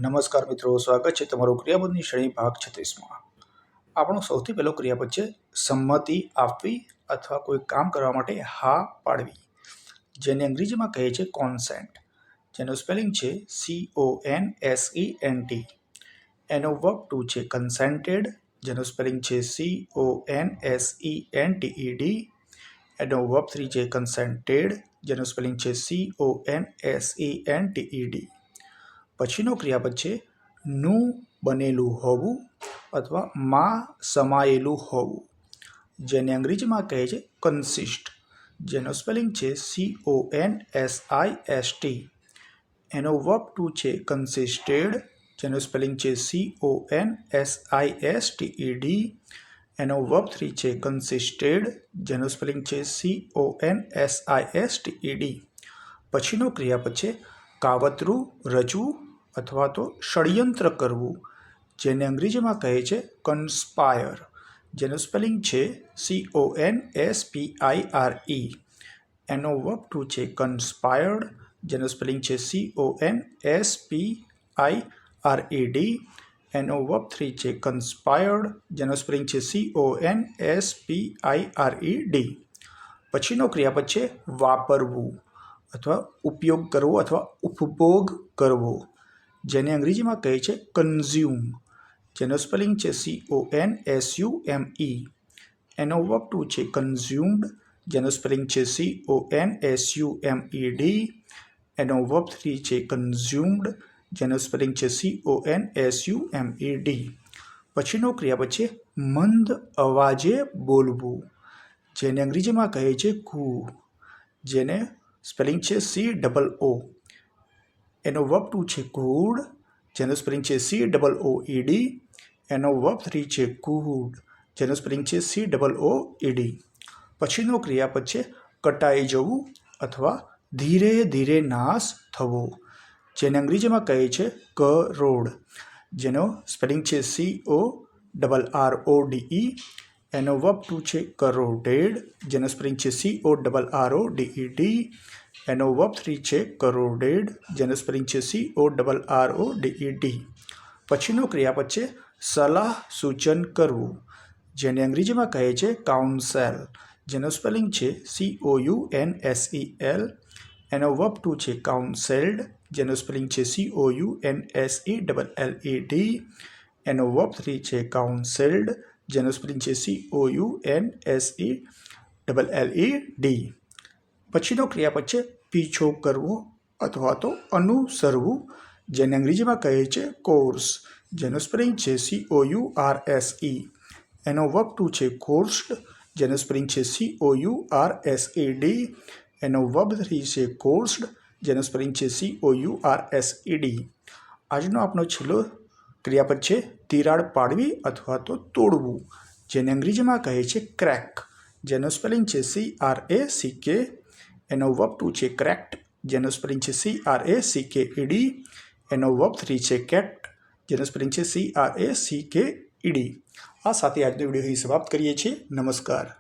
નમસ્કાર મિત્રો, સ્વાગત છે તમારું ક્રિયાપદની શ્રેણી ભાગ 36માં। આપણો સૌથી પહેલો ક્રિયાપદ છે સંમતિ આપવી અથવા કોઈ કામ કરવા માટે હા પાડવી, જેને અંગ્રેજીમાં કહે છે કોન્સેન્ટ, જેનો સ્પેલિંગ છે CONSENT। એનો વર્બ ટુ છે કન્સેન્ટેડ, જેનો સ્પેલિંગ છે CONSENTED। એનો વર્બ થ્રી છે કન્સેન્ટેડ, જેનો સ્પેલિંગ છે CONSENTED। પછીનો ક્રિયાપદ છે નું બનેલું હોવું અથવા માં સમાયેલું હોવું, જેને અંગ્રેજીમાં કહે છે કન્સિસ્ટ, જેનો સ્પેલિંગ છે CONSIST। એનો વર્બ ટુ છે કન્સિસ્ટેડ, જેનો સ્પેલિંગ છે CONSISTED। એનો વર્બ થ્રી છે કન્સિસ્ટેડ, જેનો સ્પેલિંગ છે CONSISTED। પછીનો ક્રિયાપદ છે કાવતરું રચવું અથવા તો ષડયંત્ર કરવું, જેને અંગ્રેજીમાં કહે છે કન્સ્પાયર, જેનું સ્પેલિંગ છે CONSPIRE। એનો વર્બ ટુ છે કન્સ્પાયર્ડ, જેનું સ્પેલિંગ છે CONSPIRED। એનો વર્બ થ્રી છે કન્સ્પાયર્ડ, જેનો સ્પેલિંગ છે CONSPIRED। પછીનો ક્રિયાપદ છે વાપરવું અથવા ઉપયોગ કરવો અથવા ઉપભોગ કરવો, જેને અંગ્રેજીમાં કહે છે કન્ઝ્યુમ, જેનો સ્પેલિંગ છે CONSUME। એનો વર્બ ટુ છે કન્ઝ્યુમ્ડ, જેનો સ્પેલિંગ છે CONSUMED। એનો વર્બ થ્રી છે કન્ઝ્યુમ્ડ, જેનો સ્પેલિંગ છે CONSUMED। પછીનો ક્રિયાપદ છે મંદ અવાજે બોલવું, જેને અંગ્રેજીમાં કહે છે કૂ, જેને સ્પેલિંગ છે COO। એનો વર્બ ટુ છે કૂડ, જેનો સ્પેલિંગ છે COOED। એનો વર્બ થ્રી છે કૂડ, જેનો સ્પેલિંગ છે COOED। પછીનો ક્રિયાપદ છે કટાઈ જવું અથવા ધીરે ધીરે નાશ થવો, જેને અંગ્રેજીમાં કહે છે કરોડ, જેનો સ્પેલિંગ છે CORRODE। એનો વર્બ ટુ છે કરોડેડ, જેનો સ્પેલિંગ છે CORRODED। એનો વર્બ થ્રી છે કરોડેડ, જેનો સ્પેલિંગ છે CORRODED। પછીનો ક્રિયાપદ છે સલાહ સૂચન કરવું, જેને અંગ્રેજીમાં કહે છે કાઉન્સેલ, જેનો સ્પેલિંગ છે COUNSEL। એનો વર્બ ટુ છે કાઉન્સેલ્ડ, જેનો સ્પેલિંગ છે COUNSELLED। એનો વર્બ થ્રી છે કાઉન્સેલ્ડ, જેનો સ્પેલિંગ છે COUNSELLED। પછીનો ક્રિયાપદ છે પીછો કરવો અથવા તો અનુસરવું, જેને અંગ્રેજીમાં કહે છે કોર્સ, જેનો સ્પેલિંગ છે COURSE। એનો વર્બ ટુ છે કોર્સ્ડ, જેનો સ્પેલિંગ છે COURSED। એનો વર્બ થ્રી છે કોર્સ્ડ, જેનો સ્પેલિંગ છે COURSED। આજનો આપણો છેલ્લો ક્રિયાપદ છે તિરાડ પાડવી અથવા તો તોડવું, જેને અંગ્રેજીમાં કહે છે ક્રેક, જેનો સ્પેલિંગ છે CRACK। એનો વર્બ ટુ છે ક્રેક્ટ, જેનો સ્પેલિંગ છે CRACKED। એનો વર્બ થ્રી છે કેક્ટ, જેનો સ્પેલિંગ છે CRACKED। આ સાથે આજનો વિડીયો અહીં સમાપ્ત કરીએ છીએ। નમસ્કાર।